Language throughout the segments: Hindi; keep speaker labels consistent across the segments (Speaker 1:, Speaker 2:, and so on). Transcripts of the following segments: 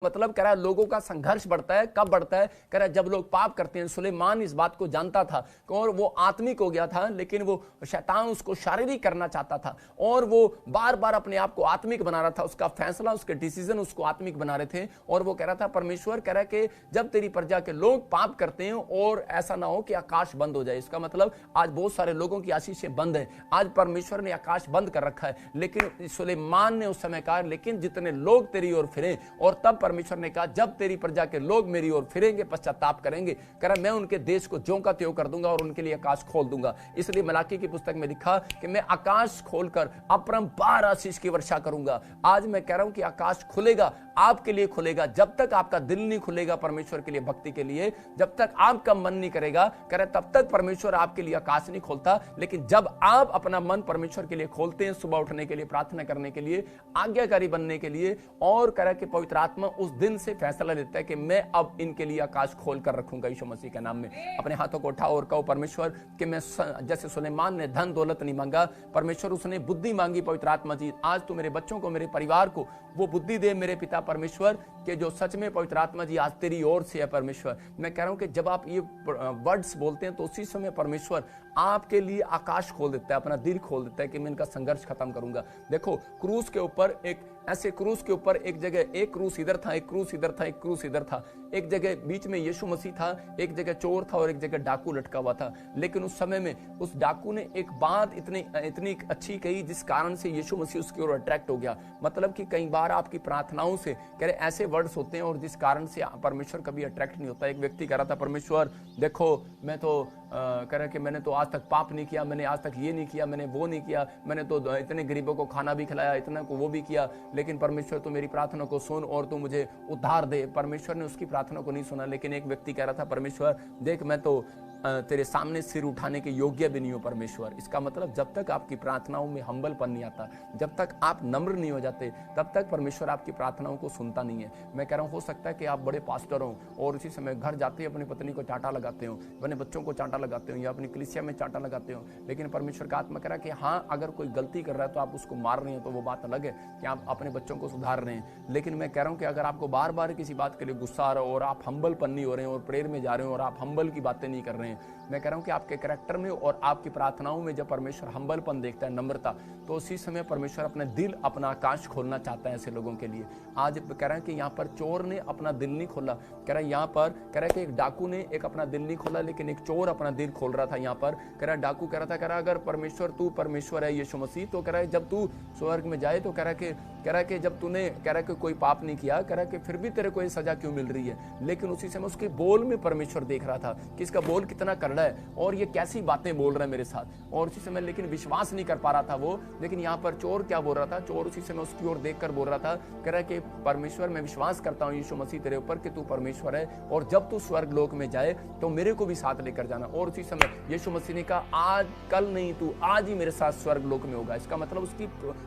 Speaker 1: मतलब कह रहा है लोगों का संघर्ष बढ़ता है, कब बढ़ता है? कह रहा है जब लोग पाप करते हैं। सुलेमान इस बात को जानता था और वो आत्मिक हो गया था, लेकिन वो शैतान उसको शारीरिक करना चाहता था और वो बार बार अपने आप को आत्मिक बना रहा था। उसका फैसला, उसके डिसीजन उसको आत्मिक बना रहे थे। और वो कह रहा था परमेश्वर कह रहा है कि जब तेरी प्रजा के लोग पाप करते हैं और ऐसा ना हो कि आकाश बंद हो जाए। इसका मतलब आज बहुत सारे लोगों की आशीषें बंद है। आज परमेश्वर ने आकाश बंद कर रखा है, लेकिन सुलेमान ने उस समय कहा लेकिन जितने लोग तेरी ओर फिरे। और तब परमेश्वर ने कहा जब तेरी प्रजा के लोग मेरी ओर फिरेंगे, पश्चाताप करेंगे, कह रहा मैं उनके देश को ज्यों का त्यों कर दूंगा और उनके लिए आकाश खोल दूंगा। इसलिए मलाकी की पुस्तक में लिखा कि मैं आकाश खोलकर अपरंपार आशीष की वर्षा करूंगा। आज मैं कह रहा हूं कि आकाश खुलेगा, आपके लिए खुलेगा। जब तक आपका दिल नहीं खुलेगा परमेश्वर के लिए, भक्ति के लिए, जब तक आपका मन नहीं करेगा, कह रहे तब तक परमेश्वर आपके लिए आकाश नहीं खोलता। लेकिन जब आप अपना मन परमेश्वर के लिए खोलते हैं, सुबह उठने के लिए, प्रार्थना करने के लिए, आज्ञाकारी बनने के लिए, और कह रहा कि पवित्र आत्मा उस दिन से फैसला लेता है कि मैं अब इनके लिए आकाश खोल कर रखूंगा यीशु मसीह के नाम में। अपने हाथों को उठाओ और कहो परमेश्वर कि मैं जैसे सुलेमान ने धन दौलत नहीं मांगा, परमेश्वर उसने बुद्धि मांगी। पवित्र आत्मा जी आज तू मेरे बच्चों को, मेरे परिवार को वो बुद्धि दे मेरे पिता परमेश्वर, कि जो सच में पवित्र आत्मा जी आज तेरी ओर से है। परमेश्वर मैं कह रहा हूं कि जब आप ये वर्ड्स बोलते हैं तो उसी समय परमेश्वर आपके लिए आकाश खोल देता है, अपना दिल खोल देता है कि मैं इनका संघर्ष खत्म करूंगा। देखो क्रूस के ऊपर ऐसे क्रूस के ऊपर एक जगह एक क्रूस इधर था, एक क्रूस इधर था, एक क्रूस इधर था, एक जगह बीच में यीशु मसीह था, एक जगह चोर था और एक जगह डाकू लटका हुआ था। लेकिन उस समय में उस डाकू ने एक बात इतनी अच्छी कही जिस कारण से यीशु मसीह उसकी ओर अट्रैक्ट हो गया। मतलब कि कई बार आपकी प्रार्थनाओं से कह रहे ऐसे वर्ड्स होते हैं और जिस कारण से परमेश्वर कभी अट्रैक्ट नहीं होता। एक व्यक्ति कह रहा था परमेश्वर देखो मैं तो कह रहा कि मैंने तो आज तक पाप नहीं किया, मैंने आज तक ये नहीं किया, मैंने वो नहीं किया, मैंने तो इतने गरीबों को खाना भी खिलाया, इतना को वो भी किया, लेकिन परमेश्वर तो मेरी प्रार्थना को सुन और तू मुझे उद्धार दे। परमेश्वर ने उसकी प्रार्थना को नहीं सुना। लेकिन एक व्यक्ति कह रहा था परमेश्वर देख मैं तो तेरे सामने सिर उठाने के योग्य भी नहीं हो परमेश्वर। इसका मतलब जब तक आपकी प्रार्थनाओं में हम्बलपन नहीं आता, जब तक आप नम्र नहीं हो जाते, तब तक परमेश्वर आपकी प्रार्थनाओं को सुनता नहीं है। मैं कह रहा हूँ हो सकता है कि आप बड़े पास्टर हो और उसी समय घर जाते ही अपनी पत्नी को चांटा लगाते हो, अपने बच्चों को चांटा लगाते हो या अपनी कलीसिया में चांटा लगाते हो, लेकिन परमेश्वर का आत्मा कह रहा है कि हाँ अगर कोई गलती कर रहा है तो आप उसको मार रहे हो तो वो बात अलग है कि आप अपने बच्चों को सुधार रहे हैं। लेकिन मैं कह रहा हूँ कि अगर आपको बार बार किसी बात के लिए गुस्सा आ रहा हो और आप हम्बलपन नहीं हो रहे हैं और प्रेयर में जा रहे हो और आप हम्बल की बातें नहीं कर रहे हैं, मैं कह रहा हूं कि आपके कैरेक्टर में और आपकी प्रार्थनाओं में जब परमेश्वर हम्बलपन देखता है, नम्रता, तो उसी समय परमेश्वर अपने दिल, अपना आकाश खोलना चाहता है ऐसे लोगों के लिए। आज कह रहा है कि यहाँ पर चोर ने अपना दिल नहीं खोला, कह रहा है यहाँ पर कह रहा है कि एक डाकू ने एक अपना दिल नहीं खोला, लेकिन एक चोर अपना दिल खोल रहा था। यहाँ पर कह रहा है डाकू कह रहा था अगर परमेश्वर तू परमेश्वर है यीशु मसीह, तो कह रहा है जब तू स्वर्ग में जाए तो कह रहा है कि जब तूने कह रहा है कि कोई पाप नहीं किया, कह रहा है कि फिर भी तेरे को ये सजा क्यों मिल रही है। लेकिन उसी समय उसके बोल में परमेश्वर देख रहा था कि इसका बोल कितना कड़वा है और ये कैसी बातें बोल रहा है मेरे साथ, और उसी समय लेकिन विश्वास नहीं कर पा रहा था वो। लेकिन यहाँ पर चोर क्या बोल रहा था, चोर उसी समय उसकी ओर देखकर बोल रहा था, कह रहा है कि परमेश्वर मैं विश्वास करता हूँ यीशु मसीह तेरे ऊपर कि तू परमेश्वर है, और जब तू स्वर्ग लोक में जाए तो मेरे को भी साथ लेकर जाना। और उसी समय यीशु मसीह ने कहा आज कल नहीं, तू आज ही मेरे साथ स्वर्ग लोक में होगा। इसका मतलब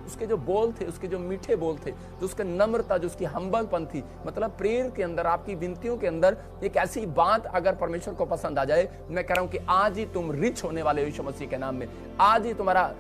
Speaker 1: उसके जो बोल थे, उसके जो मीठे बोल थे, जो उसका नम्रता, जो उसकी हम्बलपन थी, मतलब प्रेयर के अंदर, आपकी विनतियों के अंदर एक ऐसी बात अगर परमेश्वर को पसंद आ जाए, मैं कह रहा हूं कि आज ही तुम रिच होने वाले हो यीशु मसीह के नाम में। आज ही तुम्हारा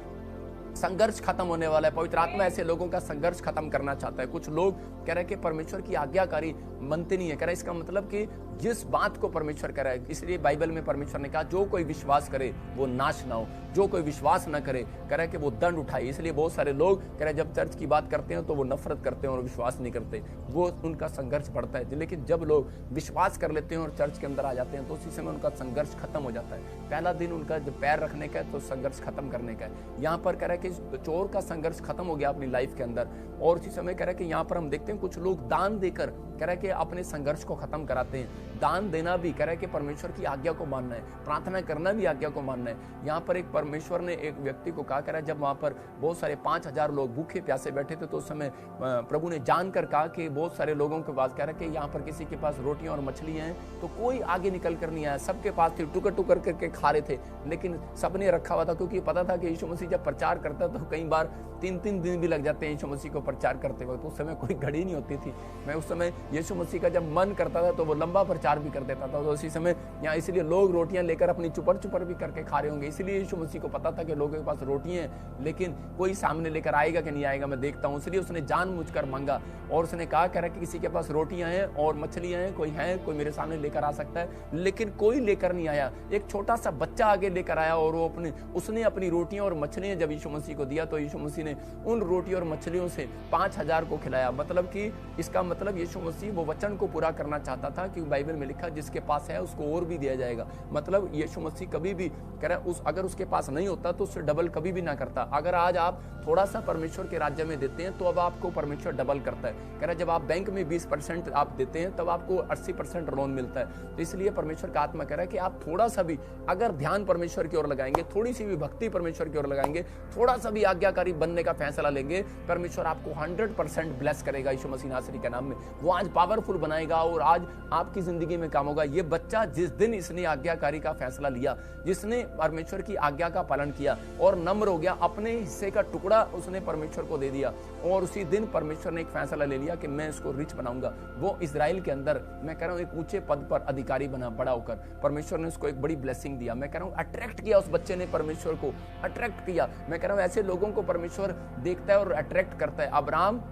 Speaker 1: संघर्ष खत्म होने वाला है। पवित्र आत्मा ऐसे लोगों का संघर्ष खत्म करना चाहता है। कुछ लोग कह रहे हैं कि परमेश्वर की आज्ञाकारी मनते नहीं है। कह रहे हैं इसका मतलब कि जिस बात को परमेश्वर कह रहा है, इसलिए बाइबल में परमेश्वर ने कहा जो कोई विश्वास करे वो नाश ना हो, जो कोई विश्वास ना करे कह रहा है कि वो दंड उठाए। इसलिए बहुत सारे लोग कह रहे हैं जब चर्च की बात करते हैं तो वो नफरत करते हैं और विश्वास नहीं करते, वो उनका संघर्ष बढ़ता है। लेकिन जब लोग विश्वास कर लेते हैं और चर्च के अंदर आ जाते हैं तो उसी समय उनका संघर्ष खत्म हो जाता है। पहला दिन उनका जब पैर रखने का है तो संघर्ष खत्म करने का है। यहाँ पर कह रहा है कि चोर का संघर्ष खत्म हो गया अपनी लाइफ के अंदर, और उसी समय कह रहा है कि यहाँ पर हम देखते हैं कुछ लोग दान देकर कह रहा है कि अपने संघर्ष को खत्म कराते हैं। दान देना भी कह रहा है कि परमेश्वर की आज्ञा को मानना है, प्रार्थना करना भी आज्ञा को मानना है। यहाँ पर एक परमेश्वर ने एक व्यक्ति को कहा, कह रहा है जब वहां पर बहुत सारे 5000 लोग भूखे प्यासे बैठे थे तो उस समय प्रभु ने जानकर कहा कि बहुत सारे लोगों के पास कह रहा है कि यहाँ पर किसी के पास रोटियां और मछलियां हैं, तो कोई आगे निकल कर नहीं आया। सबके पास थे, टुकर टुकर करके खा रहे थे, लेकिन सबने रखा हुआ था क्योंकि पता था कि यीशु मसीह जब प्रचार करता है तो कई बार 3-3 दिन भी लग जाते हैं यीशु मसीह को प्रचार करते वक्त। उस समय कोई घड़ी नहीं होती थी। मैं उस समय यीशु मसीह का जब मन करता था तो वो लंबा प्रचार भी कर देता था। तो उसी समय यहाँ इसलिए लोग रोटियां लेकर अपनी चुपर भी करके खा रहे होंगे। इसलिए यीशु मसीह को पता था कि लोगों के पास रोटियां हैं, लेकिन कोई सामने लेकर आएगा कि नहीं आएगा, मैं देखता हूँ। इसलिए उसने जानबूझकर मांगा और उसने कहा कह रहा कि किसी के पास रोटियां हैं और मछलियां हैं, कोई मेरे सामने लेकर आ सकता है, लेकिन कोई लेकर नहीं आया। एक छोटा सा बच्चा आगे लेकर आया और वो उसने अपनी रोटियां और मछलियां जब यीशु मसीह को दिया तो यीशु मसीह ने उन रोटियों और मछलियों से 5000 को खिलाया। मतलब कि इसका मतलब यीशु मसीह वो वचन को पूरा करना चाहता था कि बाइबल में लिखा जिसके पास है उसको और भी दिया जाएगा। मतलब यीशु मसीह कभी भी कह रहा अगर उसके पास नहीं होता तो उससे डबल कभी भी ना करता। अगर आज आप थोड़ा सा परमेश्वर के राज्य में देते हैं तो अब आपको परमेश्वर डबल करता है। कह रहा जब आप बैंक में 20% आप देते हैं तब आपको 80% लोन मिलता है। तो इसलिए परमेश्वर का आत्मा कह रहा है कि आप थोड़ा सा भी अगर ध्यान परमेश्वर की ओर लगाएंगे, थोड़ी सी भी भक्ति परमेश्वर की ओर लगाएंगे, थोड़ा सा भी आज्ञाकारी बनने का फैसला लेंगे, परमेश्वर आपको 100% ब्लेस करेगा यीशु मसीह नासरी के नाम में। वो आज पावरफुल बनाएगा और आज आपकी जिंदगी में काम होगा। ये बच्चा जिस दिन इसने आज्ञाकारी का फैसला लिया, जिसने परमेश्वर की आज्ञा का पालन किया और नम्र हो गया, अपने हिस्से का टुकड़ा उसने परमेश्वर को दे दिया और उसी दिन परमेश्वर ने एक फैसला ले लिया कि मैं इसको रिच बनाऊंगा। वो इजराइल के अंदर मैं कह रहा हूँ एक ऊंचे पद पर अधिकारी बना, बड़ा होकर परमेश्वर ने उसको एक बड़ी ब्लेसिंग दिया। मैं कह रहा हूँ अट्रैक्ट किया, उस बच्चे ने परमेश्वर को अट्रैक्ट किया। मैं कह रहा हूँ ऐसे लोगों को परमेश्वर देखता है और अट्रैक्ट करता है। अब्राहम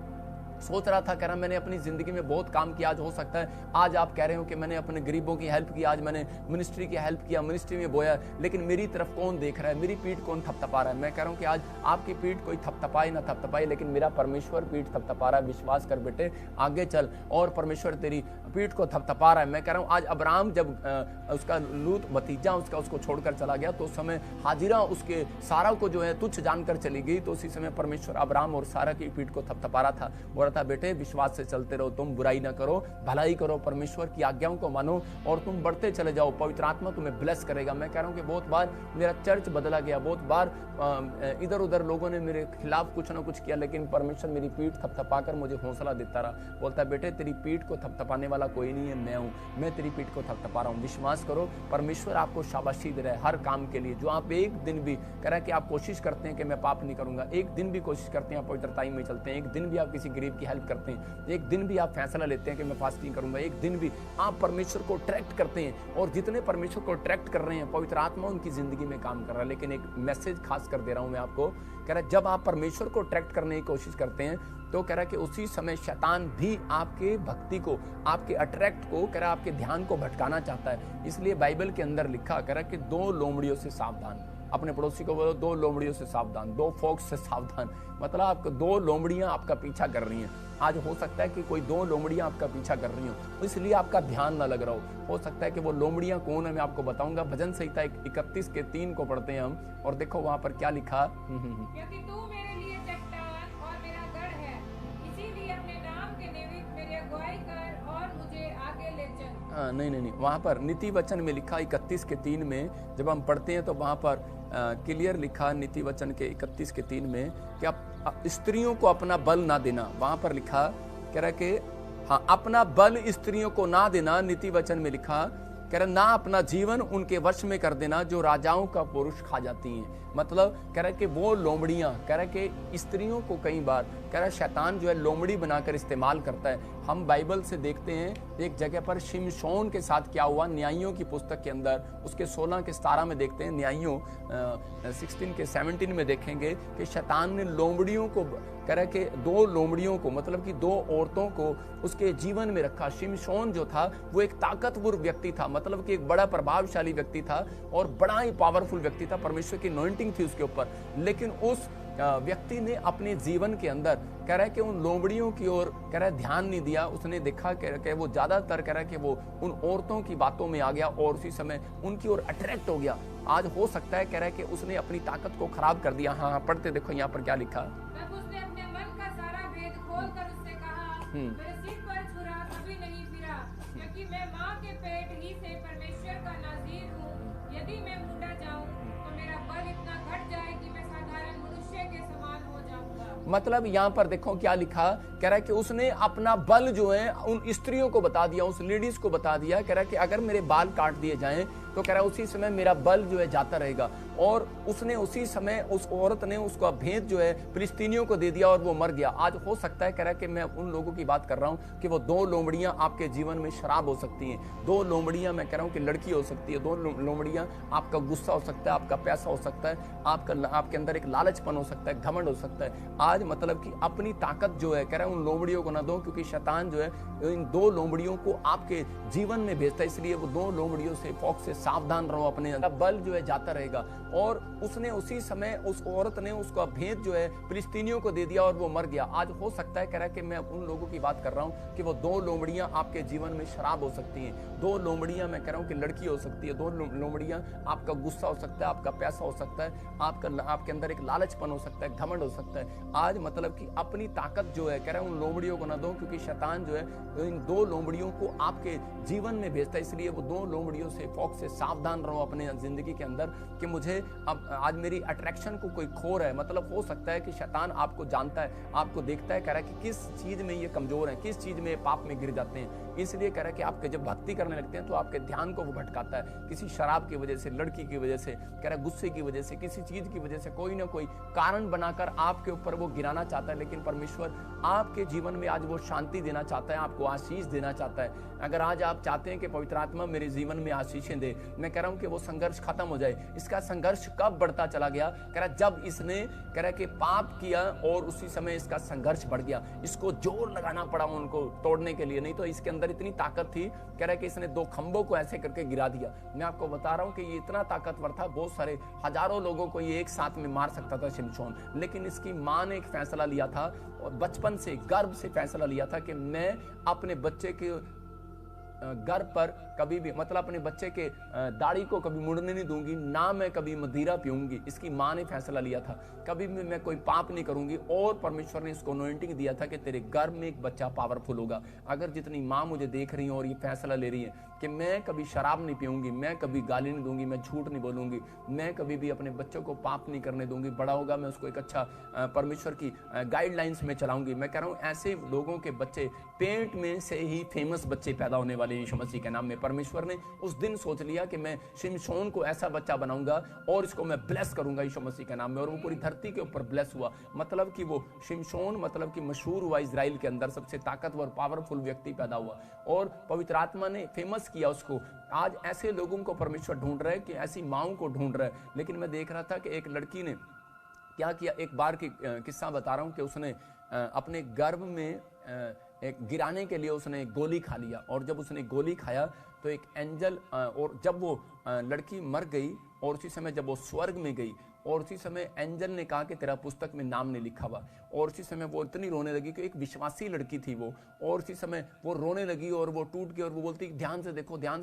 Speaker 1: सोच रहा था, कह रहा मैंने अपनी जिंदगी में बहुत काम किया, आज हो सकता है आज आप कह रहे हो कि मैंने अपने गरीबों की हेल्प की, आज मैंने मिनिस्ट्री की हेल्प किया, मिनिस्ट्री में बोया, लेकिन मेरी तरफ कौन देख रहा है, मेरी पीठ कौन थपथपा रहा है। मैं कह रहा हूँ कि आज आपकी पीठ कोई थपथपाए ना थपथपाए, लेकिन मेरा परमेश्वर पीठ थपथपा रहा है। विश्वास कर बेटे, आगे चल और परमेश्वर तेरी पीठ को थपथपा रहा है। मैं कह रहा हूँ आज अब्राहम जब उसका लूत भतीजा उसको छोड़कर चला गया तो उस समय हाजिरा उसके सारा को जो है तुच्छ जानकर चली गई, तो उसी समय परमेश्वर अब्राहम और सारा की पीठ को थपथपा रहा था, बोल रहा था बेटे विश्वास से चलते रहो, तुम बुराई ना करो, भलाई करो, परमेश्वर की आज्ञाओं को मानो और तुम बढ़ते चले जाओ, पवित्र आत्मा तुम्हें ब्लेस करेगा। मैं कह रहा हूँ कि बहुत बार मेरा चर्च बदला गया, बहुत बार इधर उधर लोगों ने मेरे खिलाफ कुछ ना कुछ किया, लेकिन परमेश्वर मेरी पीठ थपथपाकर मुझे हौसला देता रहा। बोलता बेटे तेरी पीठ को थपथपाने वाला कोई नहीं है, मैं हूँ, मैं तेरी पीठ को थपथपा रहा हूँ। विश्वास करो, परमेश्वर आपको शाबाशी दे रहा है हर काम के लिए। जो आप एक दिन भी कह रहा है कि आप कोशिश करते हैं कि मैं पाप नहीं करूंगा, एक दिन भी कोशिश करते हैं आप पवित्रताई में चलते हैं, एक दिन भी आप किसी गरीब की हेल्प करते हैं, एक दिन भी आप फैसला लेते हैं कि मैं फास्टिंग करूंगा, एक दिन भी आप परमेश्वर को ट्रैक्ट करते हैं, और जितने परमेश्वर को ट्रैक्ट कर रहे हैं पवित्र आत्मा उनकी जिंदगी में काम कर रहा है। लेकिन एक मैसेज खास कर दे रहा हूं मैं आपको, कह रहा है जब आप परमेश्वर को ट्रैक्ट करने की कोशिश करते हैं तो कह रहा है कि उसी समय शैतान भी आपके भक्ति को, आपके अट्रैक्ट को, कह रहा है आपके ध्यान को भटकाना चाहता है। इसलिए बाइबल के अंदर लिखा, कह रहा है कि 2 लोमड़ियों से सावधान। अपने पड़ोसी को बोलो 2 लोमड़ियों से सावधान, 2 फॉक्स से सावधान। मतलब आपको 2 लोमड़ियां आपका पीछा कर रही हैं। आज हो सकता है कि कोई 2 लोमड़ियां आपका पीछा कर रही हो, इसलिए आपका ध्यान ना लग रहा हो सकता है कि वो लोमड़ियां कौन है मैं आपको बताऊंगा। भजन संहिता 31:3 को पढ़ते हैं हम, और देखो वहां पर क्या लिखा।
Speaker 2: क्योंकि तू मेरे लिए चट्टान और मेरा गढ़ है, इसीलिए अपने नाम के निमित्त मेरी अगुवाई कर और मुझे आगे ले चल।
Speaker 1: नहीं, वहां पर नीति वचन में लिखा 31:3 में जब हम पढ़ते हैं तो वहां पर क्लियर लिखा नीति वचन के 31:3 में कि आप स्त्रियों को अपना बल ना देना। वहां पर लिखा, कह रहा कि हाँ अपना बल स्त्रियों को ना देना। नीति वचन में लिखा, कह रहा ना अपना जीवन उनके वश में कर देना जो राजाओं का पुरुष खा जाती हैं। मतलब कह रहा कि वो लोमड़ियां, कह रहा कि स्त्रियों को कई बार कह रहा शैतान जो है लोमड़ी बनाकर इस्तेमाल करता है। हम बाइबल से देखते हैं एक जगह पर शिमशोन के साथ क्या हुआ, न्यायियों की पुस्तक के अंदर उसके 16:17 में देखते हैं, न्यायियों 16:17 में देखेंगे कि शैतान ने लोमड़ियों को, कह रहा कि 2 लोमड़ियों को, मतलब कि 2 औरतों को उसके जीवन में रखा। शिमशोन जो था वो एक ताकतवर व्यक्ति था, मतलब कि एक बड़ा प्रभावशाली व्यक्ति था और बड़ा ही पावरफुल व्यक्ति था, परमेश्वर की अनॉइंटिंग थी उसके ऊपर। लेकिन उस व्यक्ति ने अपने जीवन के अंदर कह रहा है कि उन लोमड़ियों की ओर कह रहा है ध्यान नहीं दिया। उसने देखा कि वो ज्यादातर कह रहा है कि वो उन औरतों की बातों में आ गया और उसी समय उनकी ओर अट्रैक्ट हो गया। आज हो सकता है कह रहा है कि उसने अपनी ताकत को खराब कर दिया। हाँ पढ़ते देखो यहाँ पर क्या लिखा।
Speaker 2: तब उसने अपने मन का सारा भेद खोलकर उससे कहा, मेरे सिर पर छुरा कभी नहीं फिरा, क्योंकि मैं माँ के पेट ही से परमेश्वर का नाज़ीर हूँ। यदि मैं मुंडा जाऊँ तो मेरा बल इतना घट जाए कि मैं साधारण मनुष्य शीशे के समान हो जाऊंगा।
Speaker 1: मतलब यहाँ पर देखो क्या लिखा, कह रहा है कि उसने अपना बल जो है उन स्त्रियों को बता दिया, उस लेडीज को बता दिया। कह रहा है कि अगर मेरे बाल काट दिए जाएं तो कह रहा है उसी समय मेरा बल जो है जाता रहेगा। और उसने उसी समय उस औरत ने उसका भेद जो है फिलिस्तीनियों को दे दिया और वो मर गया। आज हो सकता है, कह रहा है कि मैं उन लोगों की बात कर रहा हूं कि वो 2 लोमड़ियां आपके जीवन में शराब हो सकती हैं, 2 लोमड़ियां मैं कह रहा हूं कि लड़की हो सकती है, 2 लोमड़ियां आपका गुस्सा हो सकता है, आपका पैसा हो सकता है, आपके अंदर एक लालचपन हो सकता है, घमंड हो सकता है। आज मतलब कि अपनी ताकत जो है कह रहा है उन लोमड़ियों को ना दो, क्योंकि शैतान जो है इन 2 लोमड़ियों को आपके जीवन में भेजता है। इसलिए वो 2 लोमड़ियों से फौक से सावधान रहो, अपने बल जो है जाता रहेगा। और उसने उसी समय उस औरत ने उसका भेद जो है फिलिस्तीनियों को दे दिया और वो मर गया। आज हो सकता है, कह रहा है कि मैं उन लोगों की बात कर रहा हूं कि वो 2 लोमड़ियां आपके जीवन में शराब हो सकती हैं, 2 लोमड़ियां मैं कह रहा हूं कि लड़की हो सकती है, 2 लोमड़ियां आपका गुस्सा हो सकता है, आपका पैसा हो सकता है, आपके अंदर एक लालचपन हो सकता है, घमंड हो सकता है। आज मतलब कि अपनी ताकत जो है कह रहा है उन लोमड़ियों को ना दो, क्योंकि शैतान जो है इन 2 लोमड़ियों को आपके जीवन में भेजता है। इसलिए वो 2 लोमड़ियों से फौक से सावधान रहो अपने जिंदगी के अंदर कि मुझे अब आज मेरी अट्रैक्शन को कोई खो रहा है। मतलब हो सकता है कि शैतान आपको जानता है, आपको देखता है, कह रहा है कि किस चीज में ये कमजोर है, किस चीज में पाप में गिर जाते हैं। इसलिए कह रहा है कि आपके जब भक्ति करने लगते हैं तो आपके ध्यान को वो भटकाता है, किसी शराब की वजह से, लड़की की वजह से, कह रहा है गुस्से की वजह से, किसी चीज की वजह से कोई ना कोई कारण बनाकर आपके ऊपर वो गिराना चाहता है। लेकिन परमेश्वर आपके जीवन में आज वो शांति देना चाहता है, आपको आशीष देना चाहता है। अगर आज आप चाहते हैं कि पवित्र आत्मा मेरे जीवन में आशीषें दे, मैं कह रहा हूं कि वो संघर्ष खत्म हो जाए। इसका संघर्ष कब बढ़ता चला गया, कह रहा जब इसने कह रहा कि पाप किया और उसी समय इसका संघर्ष बढ़ गया। इसको जोर लगाना पड़ा उनको तोड़ने के लिए, नहीं तो इसके अंदर इतनी ताकत थी, कह रहा कि इसने 2 खंभों को ऐसे करके गिरा दिया। मैं आपको बता रहा हूं कि ये इतना ताकतवर था, बहुत सारे हजारों लोगों को ये एक साथ में मार सकता था शिमशोन। लेकिन इसकी मां ने एक फैसला लिया था और बचपन से गर्भ से फैसला लिया था कि मैं अपने बच्चे के गर्भ पर कभी भी, मतलब अपने बच्चे के दाढ़ी को कभी मुड़ने नहीं दूंगी, ना मैं कभी मदिरा पीऊंगी। इसकी मां ने फैसला लिया था, कभी भी मैं कोई पाप नहीं करूंगी। और परमेश्वर ने इसको अनॉइंटिंग दिया था कि तेरे गर्भ में एक बच्चा पावरफुल होगा। अगर जितनी मां मुझे देख रही है और ये फैसला ले रही है कि मैं कभी शराब नहीं पीऊंगी, मैं कभी गाली नहीं दूंगी, मैं झूठ नहीं बोलूंगी, मैं कभी भी अपने बच्चों को पाप नहीं करने दूंगी, बड़ा होगा मैं उसको एक अच्छा परमेश्वर की गाइडलाइंस में चलाऊंगी। मैं कह रहा हूं ऐसे लोगों के बच्चे पेट में से ही फेमस बच्चे पैदा होने वाले यीशु मसीह के नाम में। परमेश्वर ने उस दिन सोच लिया कि मैं शिमशोन को ऐसा बच्चा बनाऊंगा और इसको मैं ब्लेस करूंगा यीशु मसीह के नाम में। और वो पूरी धरती के ऊपर ब्लेस हुआ। मतलब कि वो शिमशोन मतलब कि मशहूर हुआ, इजराइल के अंदर सबसे ताकतवर पावरफुल व्यक्ति पैदा हुआ और पवित्र आत्मा ने फेमस किया उसको। आज ऐसे लोगों को परमेश्वर ढूंढ रहा है, कि ऐसी माओं को ढूंढ रहा है। लेकिन मैं देख रहा था कि एक लड़की ने क्या किया, एक बार की किस्सा बता रहा हूं कि उसने अपने गर्भ में एक गिराने के लिए उसने एक गोली खा लिया। और जब उसने गोली खाया तो एक एंजल, और जब वो लड़की मर गई और उसी समय जब वो स्वर्ग में गई और उसी समय एंजल ने कहा कि तेरा पुस्तक में नाम नहीं लिखा हुआ। और उसी समय वो इतनी रोने लगी कि एक विश्वासी लड़की थी वो, और उसी समय वो रोने लगी और वो टूट गई और वो बोलती ध्यान से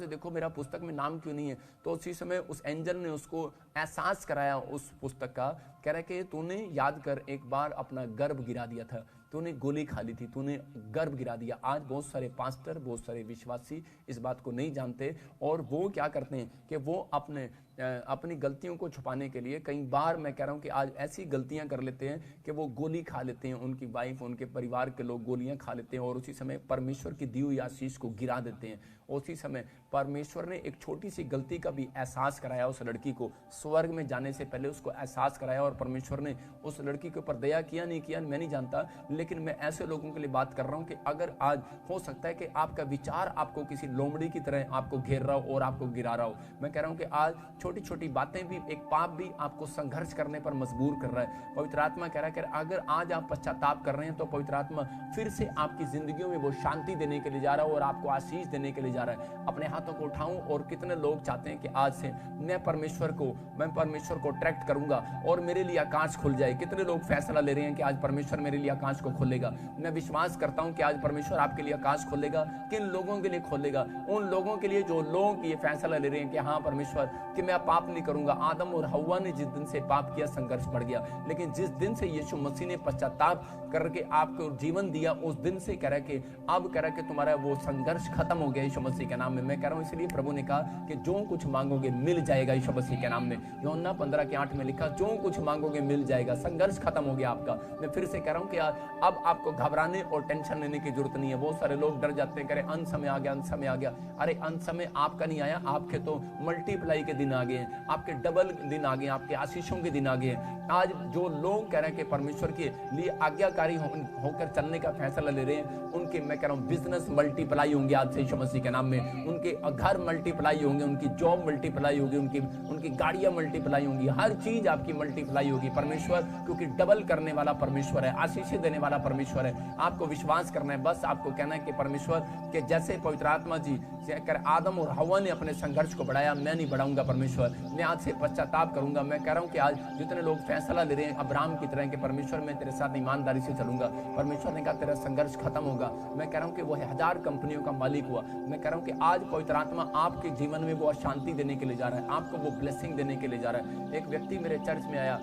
Speaker 1: देखो मेरा पुस्तक में नाम क्यों नहीं है। तो उसी समय उस एंजल ने उसको एहसास कराया उस पुस्तक का, कह रहा कि तूने याद कर एक बार अपना गर्भ गिरा दिया था, तूने गोली खा ली थी, तूने गर्भ गिरा दिया। आज बहुत सारे पास्टर, बहुत सारे विश्वासी इस बात को नहीं जानते और वो क्या करते हैं कि वो अपनी गलतियों को छुपाने के लिए कई बार, मैं कह रहा हूं कि आज ऐसी गलतियां कर लेते हैं कि वो गोली खा लेते हैं, उनकी वाइफ, उनके परिवार के लोग गोलियां खा लेते हैं और उसी समय परमेश्वर की दी हुई आशीष को गिरा देते हैं। उसी समय परमेश्वर ने एक छोटी सी गलती का भी एहसास कराया उस लड़की को, स्वर्ग में जाने से पहले उसको एहसास कराया। और परमेश्वर ने उस लड़की के ऊपर दया किया नहीं किया मैं नहीं जानता, लेकिन मैं ऐसे लोगों के लिए बात कर रहा हूं कि अगर आज हो सकता है कि आपका विचार आपको किसी लोमड़ी की तरह आपको घेर रहा हो और आपको गिरा रहा हो। मैं कह रहा हूं कि आज छोटी छोटी बातें भी, एक पाप भी आपको संघर्ष करने पर मजबूर कर रहा है। पवित्र आत्मा कह रहा है कि अगर आज आप पश्चाताप कर रहे हैं तो पवित्र आत्मा फिर से आपकी जिंदगियों में वो शांति देने के लिए जा रहा है और आपको आशीष देने के लिए जा रहा है। अपने हाथों को उठाऊं और कितने लोग चाहते हैं कि आज से मैं परमेश्वर को अट्रैक्ट करूंगा और मेरे लिए आकाश खुल जाए। कितने लोग फैसला ले रहे हैं कि आज परमेश्वर मेरे लिए आकाश को को खोलेगा। मैं विश्वास करता हूं कि आज परमेश्वर आपके लिए आकाश खोलेगा। किन लोगों के लिए खोलेगा? उन लोगों के लिए जो लोग ये फैसला ले रहे हैं कि हाँ परमेश्वर कि मैं पाप नहीं करूंगा। आदम और हव्वा ने जिस दिन से पाप किया संघर्ष बढ़ गया, लेकिन जिस दिन से यीशु मसीह ने पश्चाताप करके आपको जीवन दिया उस दिन से कह रहा है कि अब कह रहा है कि तुम्हारा वो संघर्ष खत्म हो गया यीशु मसीह के नाम में। मैं कह रहा हूं इसलिए प्रभु ने कहा कि जो कुछ मांगोगे मिल जाएगा यीशु मसीह के नाम में। यूहन्ना 15:8 में लिखा जो कुछ मांगोगे मिल जाएगा। संघर्ष खत्म हो गया आपका। मैं फिर से कह रहा हूं कि अब आपको घबराने और टेंशन लेने की जरूरत नहीं है। बहुत सारे लोग डर जाते हैं, कह रहे अंत समय आ गया, अंत समय आ गया। अरे अंत समय आपका नहीं आया, आपके तो मल्टीप्लाई के दिन आ गए हैं, आपके डबल दिन आ गए, आपके आशीषों के दिन आ गए हैं। आज जो लोग कह रहे हैं कि परमेश्वर के लिए आज्ञाकारी होकर चलने का फैसला ले रहे हैं, उनके मैं कह रहा हूं बिजनेस मल्टीप्लाई होंगे आज से यीशु मसीह के नाम में। उनके घर मल्टीप्लाई होंगे, उनकी जॉब मल्टीप्लाई होगी, उनकी गाड़ियां मल्टीप्लाई होंगी, हर चीज आपकी मल्टीप्लाई होगी। परमेश्वर क्योंकि डबल करने वाला परमेश्वर है, आशीष देने वाला परमेश्वर है। आपको विश्वास करना है, बस आपको कहना है कि परमेश्वर के जैसे पवित्र आत्मा जी कर आदम और हव्वा ने अपने संघर्ष को बढ़ाया, मैं नहीं बढ़ाऊंगा परमेश्वर, मैं आज से पश्चाताप करूंगा। मैं कह रहा हूं कि आज जितने लोग फैसला ले रहे हैं अब्राहम की तरह कि परमेश्वर मैं तेरे साथ ईमानदारी से चलूंगा, परमेश्वर ने कहा तेरा संघर्ष खत्म होगा। मैं कह रहा हूं कि वो 1000 कंपनियों का मालिक हुआ। मैं कह रहा हूं कि आज पवित्र आत्मा आपके जीवन में वो शांति देने के लिए जा रहा है, आपको वो ब्लेसिंग देने के लिए जा रहा है। एक व्यक्ति मेरे चर्च में आया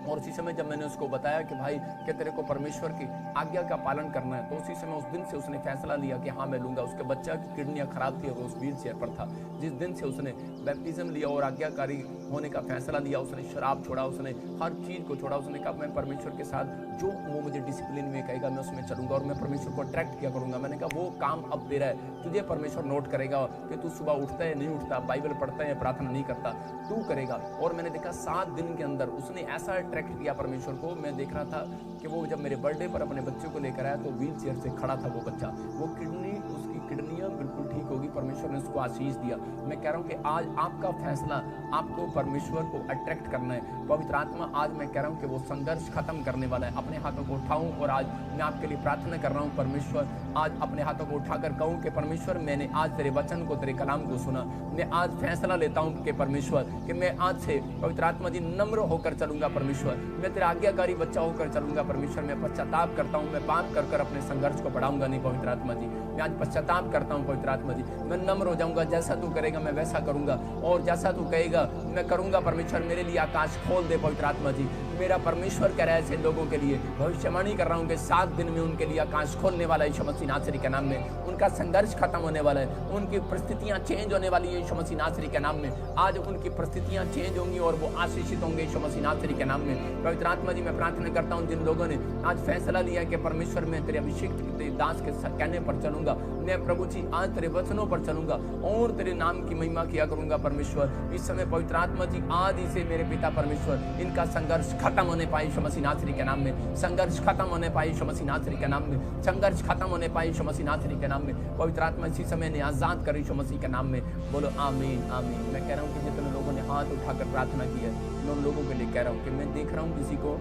Speaker 1: और उसी समय जब मैंने उसको बताया कि भाई कि तेरे को परमेश्वर की आज्ञा का पालन करना है, तो उसी समय उस दिन से उसने फैसला लिया कि हाँ मैं लूंगा। उसके बच्चा की किडनियां खराब थी और उस व्हील चेयर पर था। जिस दिन से उसने बैप्टिज्म लिया और आज्ञाकारी होने का फैसला लिया, उसने शराब छोड़ा, उसने हर चीज को छोड़ा। उसने कहा मैं परमेश्वर के साथ जो वो मुझे डिसिप्लिन में कहेगा मैं उसमें चलूंगा और मैं परमेश्वर को अट्रैक्ट किया करूंगा। मैंने कहा वो काम अब तेरा है, तुझे परमेश्वर नोट करेगा कि तू सुबह उठता है नहीं उठता, बाइबल पढ़ता है प्रार्थना नहीं करता, तू करेगा। और मैंने देखा 7 दिन के अंदर उसने ऐसा अट्रैक्ट किया परमेश्वर को। मैं देख रहा था कि वो जब मेरे बर्थडे पर अपने बच्चे को लेकर आया तो व्हील चेयर से खड़ा था वो बच्चा, वो उसकी किडनियां बिल्कुल ठीक होगी, परमेश्वर ने उसको आशीष दिया। मैं कह रहा हूं कि आज आपका फैसला आपको परमेश्वर को अट्रैक्ट करना है। पवित्र आत्मा आज मैं कह रहा हूं कि वो संघर्ष खत्म करने वाला है। अपने हाथों को उठाऊं और आज मैं आपके लिए प्रार्थना कर रहा हूं, परमेश्वर आज अपने हाथों को उठाकर कहूं कि परमेश्वर मैंने आज तेरे वचन को, तेरे कलाम को सुना। मैं आज फैसला लेता हूं कि परमेश्वर कि मैं आज से पवित्र आत्मा जी नम्र होकर चलूंगा परमेश्वर, मैं तेरा आज्ञाकारी बच्चा होकर चलूंगा परमेश्वर। मैं पश्चाताप करता हूं, मैं पाप कर अपने संघर्ष को बढ़ाऊंगा नहीं पवित्र आत्मा जी। मैं आज पश्चाताप करता हूं पवित्र आत्मा जी, मैं नम्र हो जाऊंगा, जैसा तू करेगा मैं वैसा करूंगा और जैसा तू कहेगा मैं करूंगा परमेश्वर। मेरे लिए आकाश खोल दे पवित्र आत्मा जी। मेरा परमेश्वर कह रहा है ऐसे लोगों के लिए भविष्यवाणी कर रहा हूं कि 7 दिन में उनके लिए आकाश खोलने वाला है यीशु मसीह नासरी के नाम में। उनका संघर्ष खत्म होने वाला है, उनकी परिस्थितियां चेंज होने वाली है यीशु मसीह नासरी के नाम में। आज उनकी परिस्थितियां चेंज होंगी और वो आशीषित होंगे यीशु मसीह नासरी के नाम में। पवित्र आत्मा जी मैं प्रार्थना करता हूं जिन लोगों ने आज फैसला लिया कि परमेश्वर मैं तेरे अभिषिक्त दास के कहने पर चलूंगा, मैं प्रभु जी आज तेरे वचनों पर चलूंगा और तेरे नाम की महिमा किया करूंगा परमेश्वर। इस समय पवित्र आत्मा जी आज ही से मेरे पिता परमेश्वर इनका संघर्ष खत्म होने पाए यीशु मसीह नासरी के नाम में, संघर्ष खत्म होने पाए यीशु मसीह नासरी के नाम में, संघर्ष खत्म होने पाए यीशु मसीह नासरी के नाम में। पवित्र आत्मा इसी समय ने आजाद कर यीशु मसीह के नाम में। बोलो आमीन आमीन। मैं कह रहा हूँ कि जितने लोगों ने हाथ उठाकर प्रार्थना की है मैं उन लोगों के लिए कह रहा हूँ कि मैं देख रहा हूँ किसी को,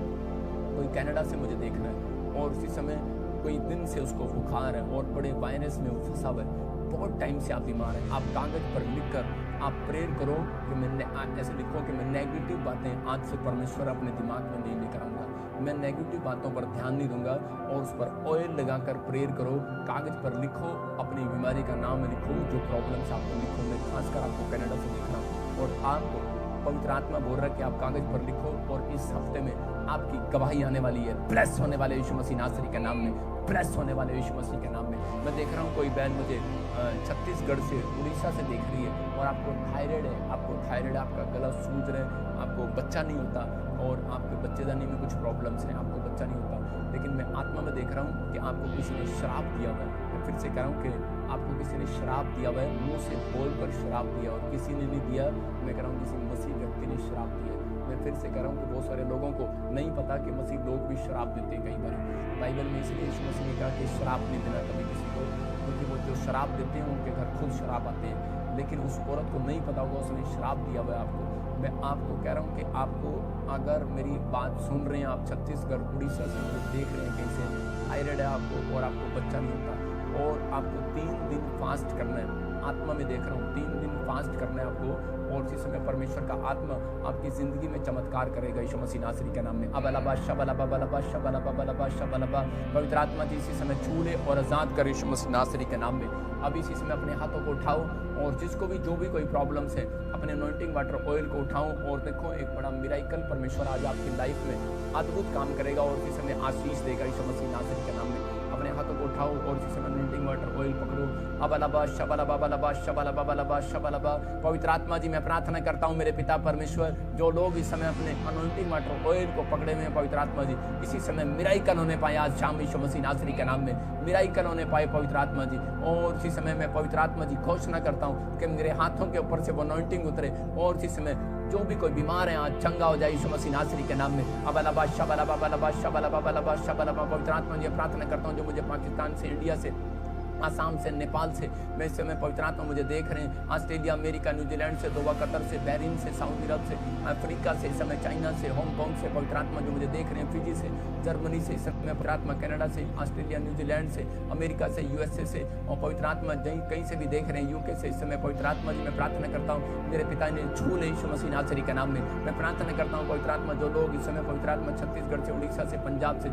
Speaker 1: कोई कनाडा से मुझे देख रहा है और उसी समय कोई दिन से उसको बुखार है और बड़े वायरस में फंसा हुआ है, बहुत टाइम से आप बीमार हैं। आप कागज पर लिखकर आप प्रेयर करो कि मैं ऐसे लिखो कि मैं नेगेटिव बातें आज से परमेश्वर अपने दिमाग में नहीं लेकर आऊँगा, मैं नेगेटिव बातों पर ध्यान नहीं दूंगा और उस पर ऑयल लगाकर प्रेयर करो। कागज पर लिखो, अपनी बीमारी का नाम लिखो, जो प्रॉब्लम्स आपको लिखो। मैं खासकर आपको कनाडा से देख रहा हूँ और आपको पवित्र आत्मा बोल रहा है कि आप कागज पर लिखो और इस हफ्ते में आपकी गवाही आने वाली है। ब्लेस होने वाले यीशु मसीह नासरी के नाम में, ब्लेस होने वाले यीशु मसीह के नाम में। मैं देख रहा हूँ कोई बहन मुझे छत्तीसगढ़ से, उड़ीसा से देख रही है और आपको थायराइड है, आपका गला सूज रहा है, आपको बच्चा नहीं होता और आपके बच्चेदानी में कुछ प्रॉब्लम्स हैं, आपको बच्चा नहीं होता। लेकिन मैं आत्मा में देख रहा हूँ कि आपको किसी ने श्राप दिया हुआ है। मैं फिर से कह रहा हूँ कि आपको किसी ने श्राप दिया हुआ है, मुंह से बोलकर श्राप दिया और किसी ने नहीं दिया। मैं कह रहा हूँ किसी मसीह व्यक्ति ने श्राप दिया। मैं फिर से कह रहा हूँ कि बहुत सारे लोगों को नहीं पता कि मसीह लोग भी श्राप देते हैं कई बार। बाइबल में इसलिए यीशु मसीह ने कहा कि श्राप नहीं देना कभी किसी को, क्योंकि वो जो श्राप देते हैं उनके घर खुद श्राप आते हैं। लेकिन उस औरत को नहीं पता होगा उसने श्राप दिया हुआ है आपको। मैं आपको कह रहा हूँ कि आपको अगर मेरी बात सुन रहे हैं आप छत्तीसगढ़ उड़ीसा से देख रहे हैं कैसे थायराइड है आपको और आपको बच्चा नहीं होता और आपको 3 दिन फास्ट करना है। आत्मा में देख रहा हूँ। 3 दिन फास्ट करना है आपको और इसी समय परमेश्वर का आत्मा आपकी जिंदगी में चमत्कार करेगा यीशु मसीह नासरी के नाम में। अबलबा शबलबा बलबा शबलबा बलबा शबलबा, पवित्र आत्मा जी इसी समय छू ले और आजाद कर यीशु मसीह नासरी के नाम में। अब इसी समय अपने हाथों को उठाओ और जिसको भी जो भी कोई प्रॉब्लम्स है अपने अनॉइंटिंग वाटर ऑयल को उठाओ और देखो एक बड़ा मिराइकल परमेश्वर आज आपकी लाइफ में अद्भुत काम करेगा और इसी समय आशीष देगा यीशु मसीह नासरी के नाम में। अपने हाथों को उठाओ और इसी समय अनॉइंटिंग वाटर ऑयल पकड़ो। अबलबा शबलबा बलबा शबलबा बलबा शबलबा। पवित्र आत्मा जी मैं प्रार्थना करता हूँ मेरे पिता परमेश्वर, जो लोग इस समय अपने अनॉइंटिंग वाटर ऑयल को पकड़े हुए हैं पवित्र आत्मा जी, इसी समय मिराइकल होने पाए आज शाम यीशु मसीह नासरी के नाम में, मिराइकल होने पाए पवित्र आत्मा जी। और इसी समय मैं पवित्र आत्मा जी घोषणा करता हूँ कि मेरे हाथों के ऊपर से वो अनॉइंटिंग उतरे और इसी समय जो भी कोई बीमार है आज चंगा हो जाए यीशु मसीह नासरी के नाम में। अबलबा शबलबा बलबा शबलबा बलबा शबलबा। पवित्र आत्मा जी प्रार्थना करता हूँ जो मुझे पाकिस्तान से, इंडिया से, आसाम से, नेपाल से, मैं इस समय पवित्र आत्मा मुझे देख रहे हैं, ऑस्ट्रेलिया, अमेरिका, न्यूजीलैंड से, दोबा, कतर से, बहरीन से, सऊदी अरब से, अफ्रीका से, इस समय चाइना से, हांगकांग से, पवित्र आत्मा जो मुझे देख रहे हैं, फिजी से, जर्मनी से, इस समय पवित्र आत्मा कनाडा से, ऑस्ट्रेलिया, न्यूजीलैंड से, अमेरिका से, यूएसए से, और पवित्र आत्मा कहीं से भी देख रहे हैं, यूके से, इस समय पवित्र आत्मा जी मैं प्रार्थना करता हूँ मेरे पिता ने छू ले यीशु मसीह नासरी के नाम में। मैं प्रार्थना करता हूँ पवित्र आत्मा जो लोग इस समय पवित्र आत्मा छत्तीसगढ़ से, उड़ीसा से, पंजाब से